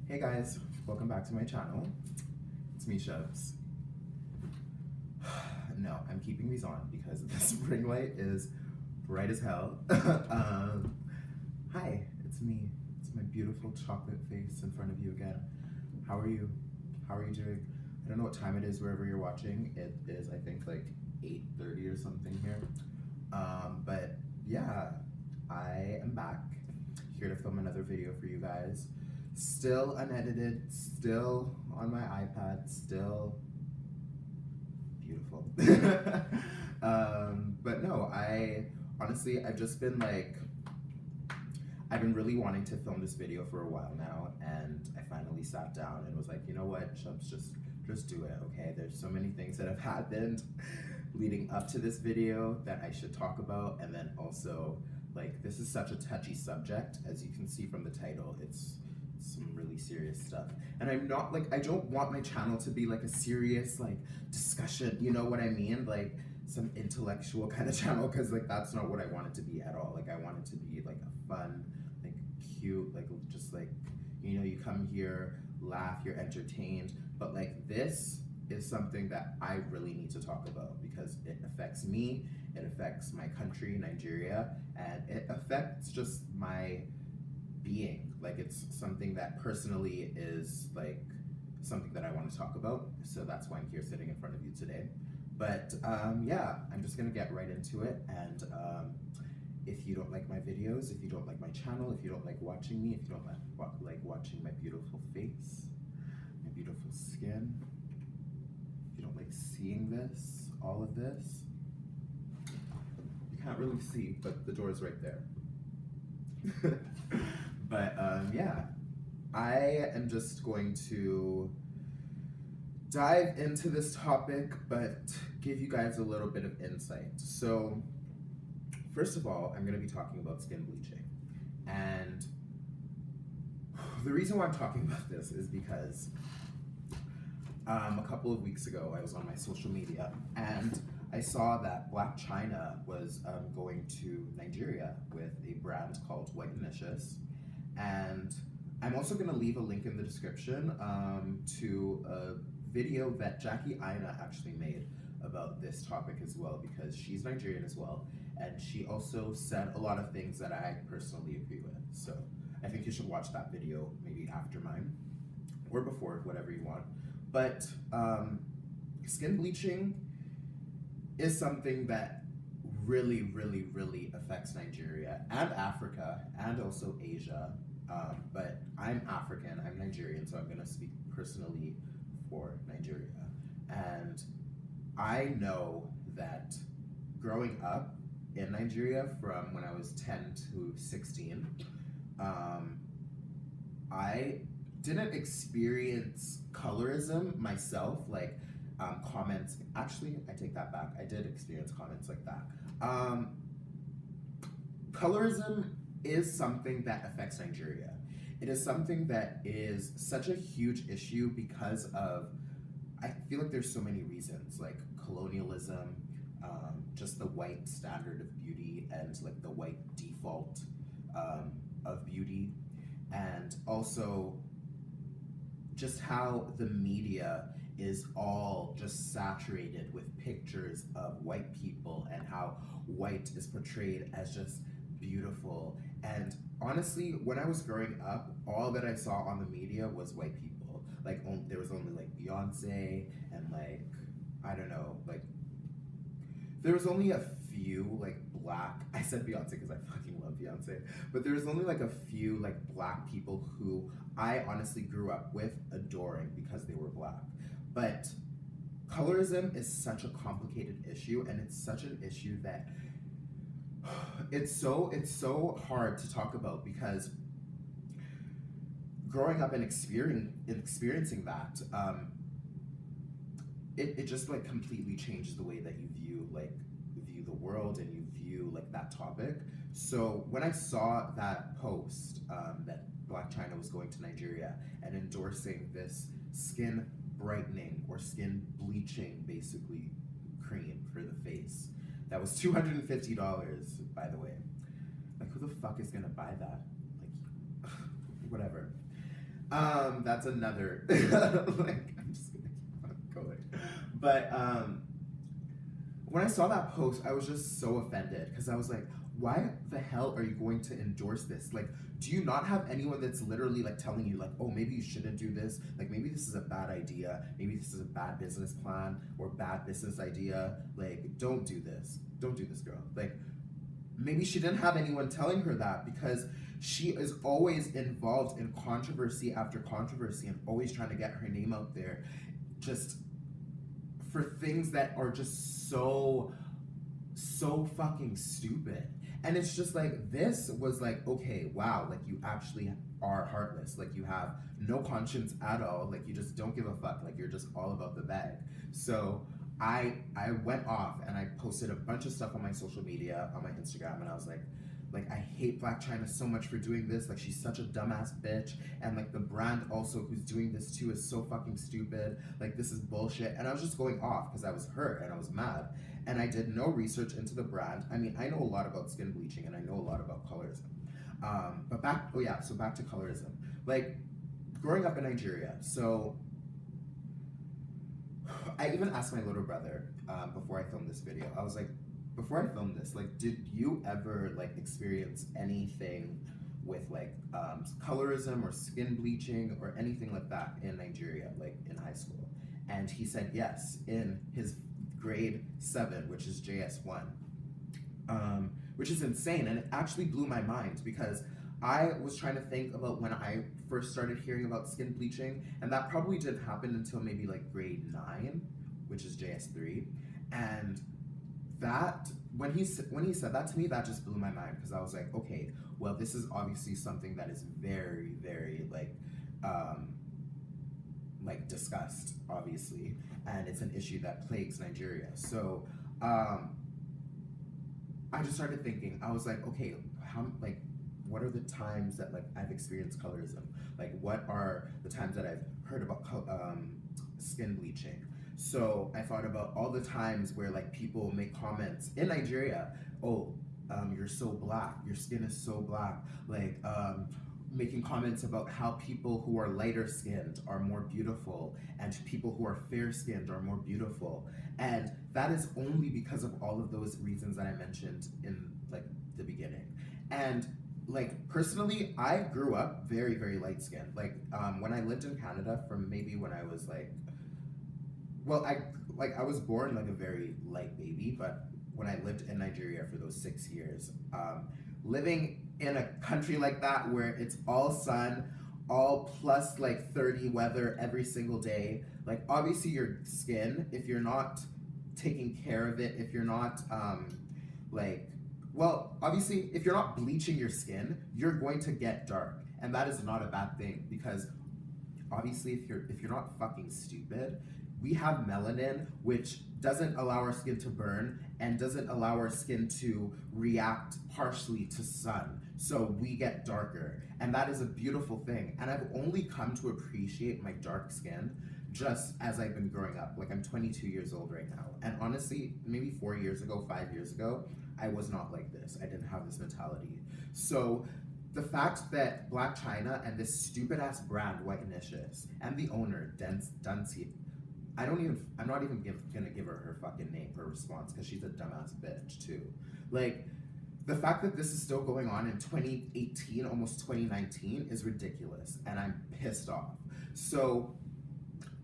Hey guys, welcome back to my channel. It's me, Shubs. No, I'm keeping these on because this ring light is bright as hell. Hi, it's me. It's my beautiful chocolate face in front of you again. How are you? How are you doing? I don't know what time it is wherever you're watching. It is, I think, like 8:30 or something here. But yeah, I am back here to film another video for you guys. Still unedited, still on my iPad, still beautiful. But no, honestly, I've been really wanting to film this video for a while now, and I finally sat down and was like, you know what, Chubs, just do it, okay? There's so many things that have happened leading up to this video that I should talk about, and then also, like, this is such a touchy subject, as you can see from the title. It's some really serious stuff, and I'm not like, I don't want my channel to be like a serious like discussion, you know what I mean, like some intellectual kind of channel, because like that's not what I want it to be at all. Like I want it to be like a fun, like cute, like just like, you know, you come here, laugh, you're entertained, but like this is something that I really need to talk about because it affects me, it affects my country, Nigeria, and it affects just my being. Like it's something that personally is like something that I want to talk about, so that's why I'm here sitting in front of you today. But yeah, I'm just gonna get right into it, and if you don't like my videos, if you don't like my channel, if you don't like watching me, if you don't like watching my beautiful face, my beautiful skin, if you don't like seeing this, all of this, you can't really see, but the door is right there. But yeah, I am just going to dive into this topic, but give you guys a little bit of insight. So first of all, I'm going to be talking about skin bleaching. And the reason why I'm talking about this is because a couple of weeks ago, I was on my social media and I saw that BLAC CHYNA was going to Nigeria with a brand called WHITENICIOUS. And I'm also going to leave a link in the description to a video that Jackie Aina actually made about this topic as well, because she's Nigerian as well, and she also said a lot of things that I personally agree with. So I think you should watch that video maybe after mine, or before, whatever you want. But skin bleaching is something that really, really, really affects Nigeria and Africa and also Asia. But I'm African, I'm Nigerian, so I'm going to speak personally for Nigeria. And I know that growing up in Nigeria from when I was 10 to 16, I didn't experience colorism myself, like comments. Actually, I take that back. I did experience comments like that. Colorism is something that affects Nigeria. It is something that is such a huge issue because of, I feel like there's so many reasons, like colonialism, just the white standard of beauty and like the white default of beauty, and also just how the media is all just saturated with pictures of white people and how white is portrayed as just beautiful. And honestly, when I was growing up, all that I saw on the media was white people. Like there was only like Beyonce and like, I don't know, like there was only a few like black, I said Beyonce because I fucking love Beyonce, but there was only like a few like black people who I honestly grew up with adoring because they were black. But colorism is such a complicated issue, and it's such an issue that it's so hard to talk about, because growing up and experiencing that, it just like completely changes the way that you view the world and you view like that topic. So when I saw that post that BLAC CHYNA was going to Nigeria and endorsing this skin brightening or skin bleaching basically cream for the face, that was $250, by the way. Like, who the fuck is gonna buy that? Like, whatever. That's another, like, I'm just gonna keep on going. But, when I saw that post, I was just so offended because I was like, why the hell are you going to endorse this? Like, do you not have anyone that's literally like telling you like, oh, maybe you shouldn't do this? Like, maybe this is a bad idea. Maybe this is a bad business plan or bad business idea. Like, don't do this. Don't do this, girl. Like, maybe she didn't have anyone telling her that because she is always involved in controversy after controversy and always trying to get her name out there just for things that are just so fucking stupid. And it's just like, this was like, okay, wow, like you actually are heartless. Like you have no conscience at all. Like you just don't give a fuck. Like you're just all about the bag. So I went off and I posted a bunch of stuff on my social media, on my Instagram, and I was like, I hate BLAC CHYNA so much for doing this. Like she's such a dumbass bitch, and like the brand also who's doing this too is so fucking stupid. Like this is bullshit. And I was just going off because I was hurt and I was mad, and I did no research into the brand. I mean, I know a lot about skin bleaching and I know a lot about colorism. But back to colorism. Like growing up in Nigeria, so I even asked my little brother before I filmed this video. I was like, before I filmed this, like, did you ever like experience anything with like colorism or skin bleaching or anything like that in Nigeria, like in high school? And he said yes, in his grade 7, which is JS1, which is insane. And it actually blew my mind because I was trying to think about when I first started hearing about skin bleaching, and that probably didn't happen until maybe like grade 9, which is JS3. And that, when he said that to me, that just blew my mind because I was like, okay, well, this is obviously something that is very, very like discussed, obviously, and it's an issue that plagues Nigeria. So I just started thinking, I was like, okay, what are the times that like I've experienced colorism? Like what are the times that I've heard about skin bleaching? So I thought about all the times where like people make comments in Nigeria, oh, you're so black, your skin is so black, like making comments about how people who are lighter skinned are more beautiful and people who are fair skinned are more beautiful. And that is only because of all of those reasons that I mentioned in like the beginning. And like personally, I grew up very, very light skinned. Like when I lived in Canada from maybe when I was like, well, I was born like a very light baby, but when I lived in Nigeria for those 6 years, living in a country like that where it's all sun, all plus like 30 weather every single day, like obviously your skin, if you're not taking care of it, if you're not obviously if you're not bleaching your skin, you're going to get dark, and that is not a bad thing because obviously if you're not fucking stupid, we have melanin, which doesn't allow our skin to burn and doesn't allow our skin to react harshly to sun. So we get darker, and that is a beautiful thing. And I've only come to appreciate my dark skin just as I've been growing up. Like I'm 22 years old right now. And honestly, maybe 4 years ago, 5 years ago, I was not like this. I didn't have this mentality. So the fact that BLAC CHYNA and this stupid ass brand, WHITENICIOUS, and the owner, Duncy, I'm not even gonna give her fucking name, her response, because she's a dumbass bitch too. Like, the fact that this is still going on in 2018, almost 2019, is ridiculous, and I'm pissed off. So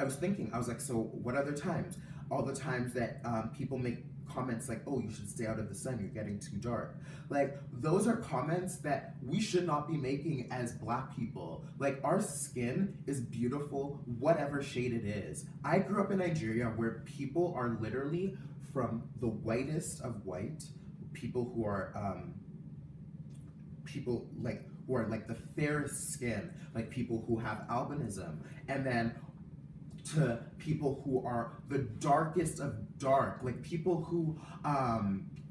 I was thinking, I was like, so what other times? All the times that people make comments like, oh, you should stay out of the sun, you're getting too dark. Like, those are comments that we should not be making as black people. Like, our skin is beautiful, whatever shade it is. I grew up in Nigeria where people are literally from the whitest of white, people who are the fairest skin, like people who have albinism, and then to people who are the darkest of dark, like people who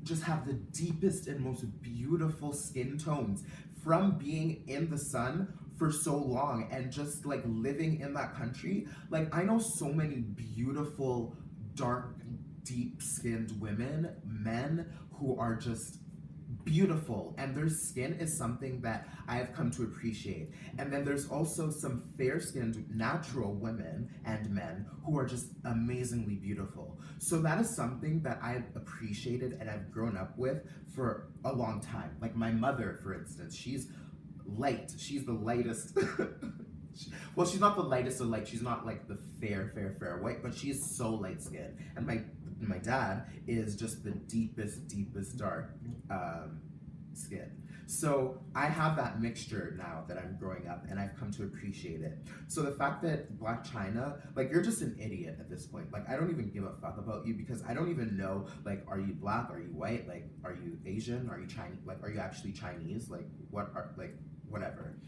just have the deepest and most beautiful skin tones from being in the sun for so long and just like living in that country. Like I know so many beautiful, dark, deep skinned women, men who are just beautiful, and their skin is something that I have come to appreciate. And then there's also some fair-skinned natural women and men who are just amazingly beautiful. So that is something that I've appreciated and I've grown up with for a long time. Like my mother, for instance, she's light. She's the lightest. Well, she's not the lightest of light. She's not like the fair white, but she's so light skinned. And my dad is just the deepest dark skin. So I have that mixture now that I'm growing up, and I've come to appreciate it. So the fact that BLAC CHYNA, like, you're just an idiot at this point. Like, I don't even give a fuck about you, because I don't even know, like, are you black, are you white, like, are you Asian, are you Chinese, like, are you actually Chinese, like, what are, like, whatever.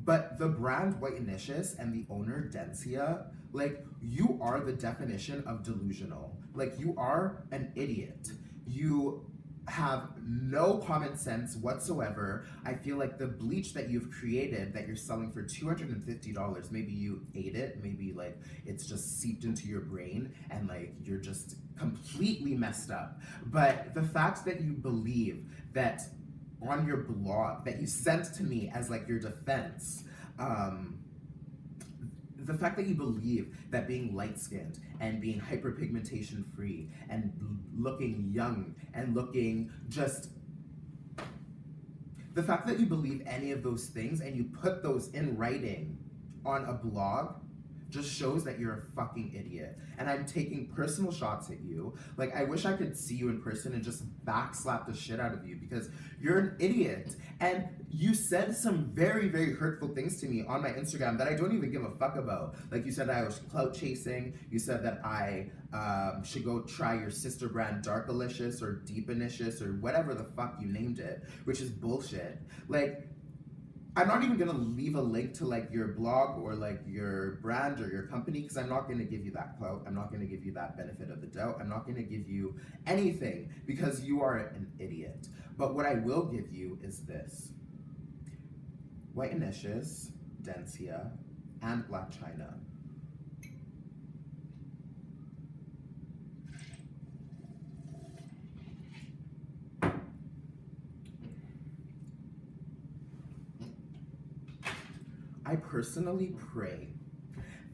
But the brand WHITENICIOUS and the owner Densea, like, you are the definition of delusional. Like, you are an idiot. You have no common sense whatsoever. I feel like the bleach that you've created that you're selling for $250, maybe you ate it, maybe like it's just seeped into your brain and like you're just completely messed up. But the fact that you believe that on your blog that you sent to me as like your defense, the fact that you believe that being light-skinned and being hyperpigmentation free and looking young and looking just, the fact that you believe any of those things and you put those in writing on a blog just shows that you're a fucking idiot. And I'm taking personal shots at you. Like, I wish I could see you in person and just backslap the shit out of you, because you're an idiot. And you said some very hurtful things to me on my Instagram that I don't even give a fuck about. Like, you said that I was clout chasing. You said that I should go try your sister brand Darkalicious or Deepinicious or whatever the fuck you named it, which is bullshit. Like, I'm not even gonna leave a link to like your blog or like your brand or your company, because I'm not gonna give you that clout. I'm not gonna give you that benefit of the doubt. I'm not gonna give you anything, because you are an idiot. But what I will give you is this: WHITENICIOUS, Densea, and BLAC CHYNA. I personally pray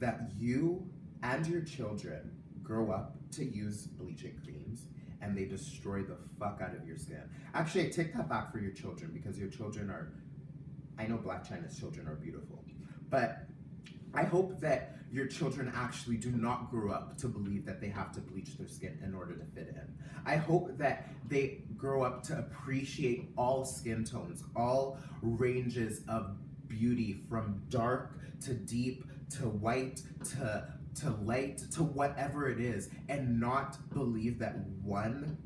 that you and your children grow up to use bleaching creams and they destroy the fuck out of your skin. Actually, I take that back for your children, because your children are, I know BLAC CHYNA's children are beautiful, but I hope that your children actually do not grow up to believe that they have to bleach their skin in order to fit in. I hope that they grow up to appreciate all skin tones, all ranges of beauty, from dark to deep to white to light to whatever it is, and not believe that one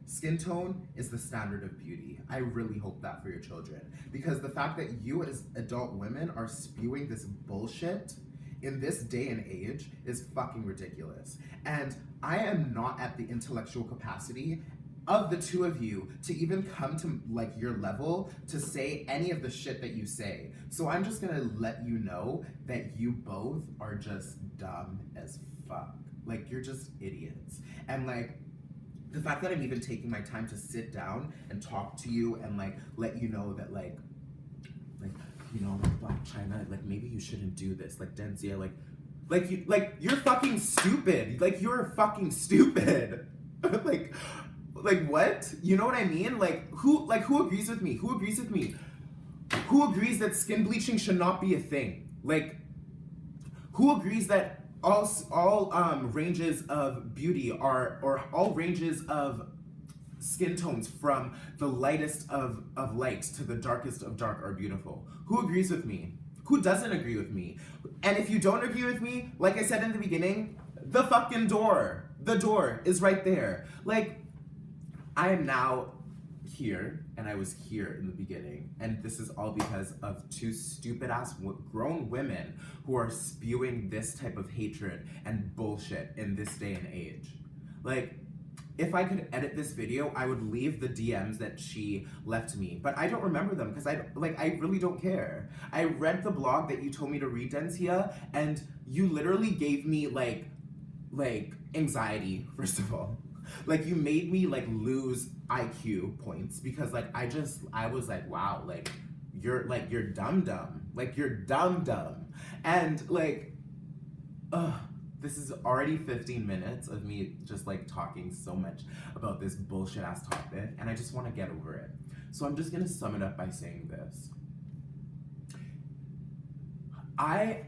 skin tone is the standard of beauty. I really hope that for your children, because the fact that you as adult women are spewing this bullshit in this day and age is fucking ridiculous. And I am not at the intellectual capacity of the two of you to even come to like your level to say any of the shit that you say. So I'm just gonna let you know that you both are just dumb as fuck. Like, you're just idiots. And like, the fact that I'm even taking my time to sit down and talk to you and like let you know that like you know, like BLAC CHYNA, like maybe you shouldn't do this. Like Densea, you're fucking stupid. Like, you're fucking stupid. Like what? You know what I mean? Who agrees with me? Who agrees with me? Who agrees that skin bleaching should not be a thing? Like, who agrees that all ranges of beauty or all ranges of skin tones, from the lightest of light to the darkest of dark, are beautiful? Who agrees with me? Who doesn't agree with me? And if you don't agree with me, like I said in the beginning, the fucking door. The door is right there. Like, I am now here, and I was here in the beginning, and this is all because of two stupid-ass grown women who are spewing this type of hatred and bullshit in this day and age. Like, if I could edit this video, I would leave the DMs that she left me, but I don't remember them, because I really don't care. I read the blog that you told me to read, Densea, and you literally gave me like anxiety, first of all. Like, you made me like lose IQ points because like I was like, wow, like you're dumb, like you're dumb, and like, this is already 15 minutes of me just like talking so much about this bullshit ass topic, and I just want to get over it. So I'm just gonna sum it up by saying this. I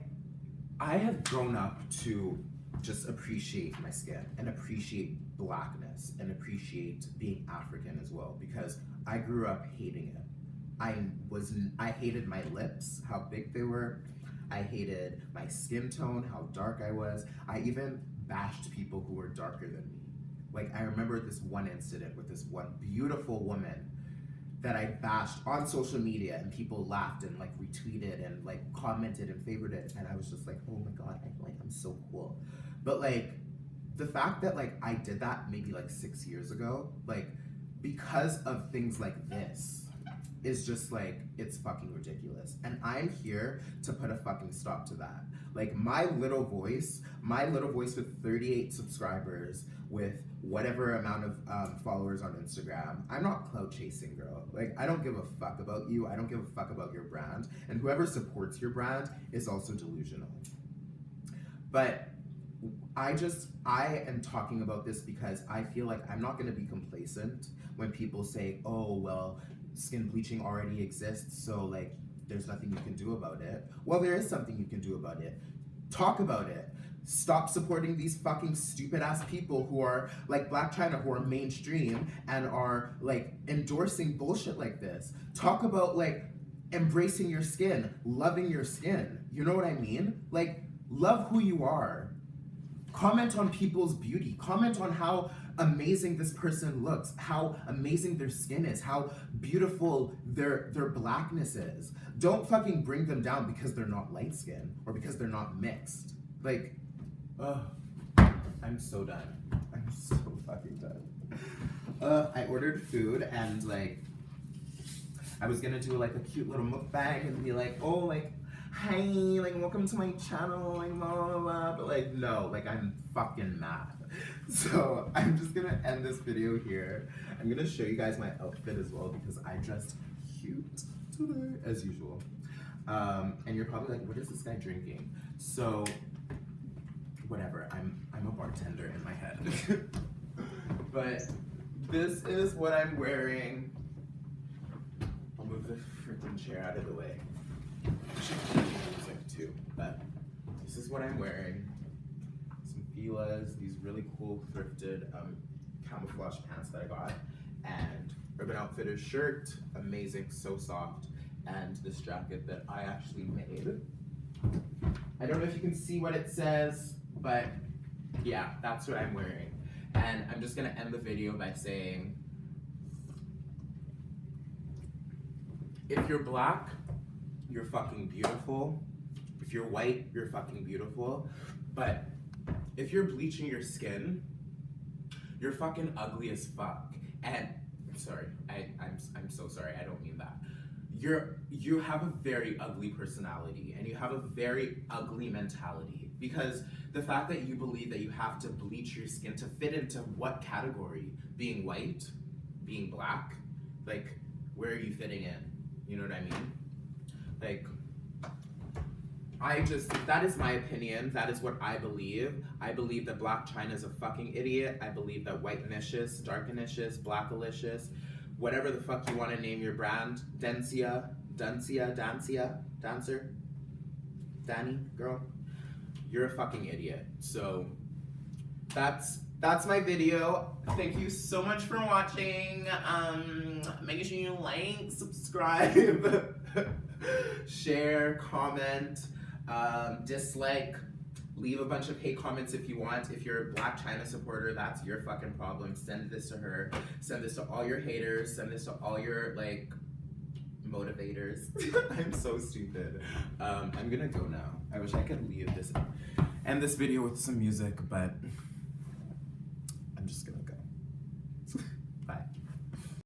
have grown up to just appreciate my skin and appreciate blackness and appreciate being African as well, because I grew up hating it. I hated my lips, how big they were. I hated my skin tone, how dark I was. I even bashed people who were darker than me. Like, I remember this one incident with this one beautiful woman that I bashed on social media, and people laughed and like retweeted and like commented and favored it, and I was just like, oh my god, I feel like I'm so cool. But like, the fact that like I did that maybe like 6 years ago, like because of things like this, is just like, it's fucking ridiculous. And I'm here to put a fucking stop to that. Like, my little voice with 38 subscribers, with whatever amount of followers on Instagram, I'm not clout chasing, girl. Like, I don't give a fuck about you. I don't give a fuck about your brand. And whoever supports your brand is also delusional. But I am talking about this because I feel like I'm not gonna be complacent when people say, oh, well, skin bleaching already exists, so like, there's nothing you can do about it. Well, there is something you can do about it. Talk about it. Stop supporting these fucking stupid ass people who are like BLAC CHYNA, who are mainstream and are like endorsing bullshit like this. Talk about like embracing your skin, loving your skin. You know what I mean? Like, love who you are. Comment on people's beauty. Comment on how amazing this person looks, how amazing their skin is, how beautiful their blackness is. Don't fucking bring them down because they're not light skinned or because they're not mixed. Like, I'm so done. I'm so fucking done. I ordered food, and like, I was gonna do like a cute little mukbang and be like, oh, like, hi, like, welcome to my channel, like, blah, blah, blah. But like, no, like, I'm fucking mad. So I'm just gonna end this video here. I'm gonna show you guys my outfit as well, because I dressed cute today, as usual. And you're probably like, what is this guy drinking? So, whatever, I'm a bartender in my head. But this is what I'm wearing. I'll move the freaking chair out of the way. I should play music too, but this is what I'm wearing. Some Fila's, these really cool thrifted camouflage pants that I got, and Urban Outfitters shirt, amazing, so soft, and this jacket that I actually made. I don't know if you can see what it says, but yeah, that's what I'm wearing. And I'm just gonna end the video by saying, if you're black, you're fucking beautiful. If you're white, you're fucking beautiful. But if you're bleaching your skin, you're fucking ugly as fuck. And I'm sorry, I'm so sorry, I don't mean that. You have a very ugly personality, and you have a very ugly mentality, because the fact that you believe that you have to bleach your skin to fit into what category? Being white? Being black? Like, where are you fitting in? You know what I mean? Like, that is my opinion. That is what I believe. I believe that BLAC CHYNA is a fucking idiot. I believe that WHITENICIOUS, DARKINICIOUS, BLACKalicious, whatever the fuck you want to name your brand, Dancer, Danny, girl, you're a fucking idiot. So that's my video. Thank you so much for watching. Make sure you like, subscribe, share, comment, dislike, leave a bunch of hate comments if you want. If you're a BLAC CHYNA supporter, that's your fucking problem. Send this to her. Send this to all your haters. Send this to all your, like, motivators. I'm so stupid. I'm gonna go now. I wish I could end this video with some music, but